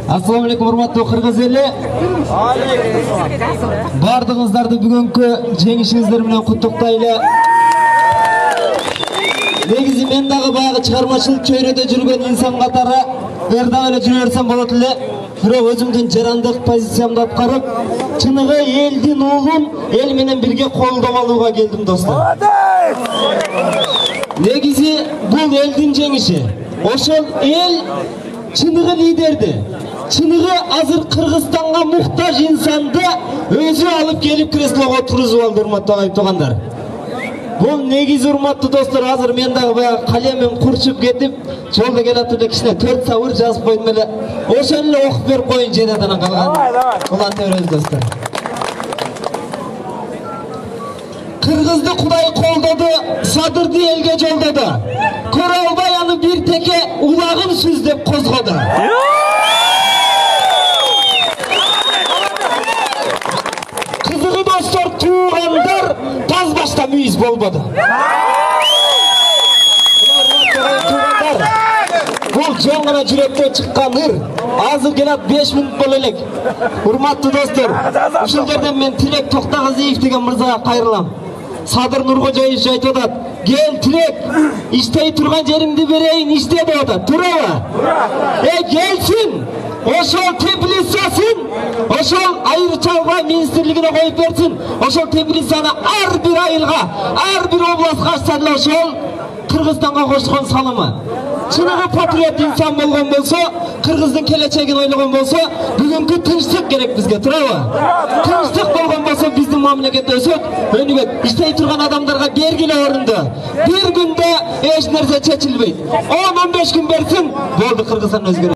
Assalamu alaikum урматтуу кыргыз эли. Бардыгыңыздарды бүгүнкү жеңишиңиздер менен куттуктайлы. Негизи мен дагы баягы чыгармачылык чөйрөдө жүргөн инсан катары ырдап эле жүрө берсем болот эле. Бирок өзүмдүн жарандык позициямды аткарып, чыныгы элдин уулун эл менен бирге колдоп алууга келдим достор. Негизи бул элдин жеңиши. Ошол эл чыныгы лидерди, чыныгы азыр Кыргызстанга муктаж инсанды өзү алып келип креслого отургузуп алды, урматтуу агайып туугандар. Бул негизи урматтуу достор, азыр мен дагы баягы калемим курчуп кетип, жолдо келатып кичине 4 сабыр жазып койдум эле. Ошол эле окуп берип коюн жедадан калган. Уланта беребиз достор. Кыргызды Кудай колдоду, Садырды элге жолдоду. Көрө албай аны бир теке улагын сүз деп козгоду. Кызыгы достор, туугандар таз башта мүйүз болбоду. Бул жоң гана жүрөктөн чыккан ыр. Азыр келат 5 мүнөт боло элек. Урматтуу достор, ушул жерден мен Тилек Токтогазиев деген мырзага кайрылам. Садыр Нуркожоевич айтып атат: "Кел Тилек, иштей турган жериңди берейин, иште" деп атат. Туурабы? Келсин. Ошол теплицасын, ошол айыр чалгы министрлигине коюп берсин. Ошол теплицаны ар бир айылга, ар бир областка ачса эле ошол Кыргызстанга кошкон салымы. Чыныгы патриот инсан болгон болсо, Кыргыздын келечегин ойлогон болсо, бүгүнкү тынчтык керек бизге, туурабы? Тынчтык болгон болсо биздин мамлекет өсөт, өнүгөт. Иштей турган адамдарга бергиле орунду. Бир күндө эч нерсе чечилбейт. 10-15 күн берсин, болду, Кыргызстан өзгөрөт.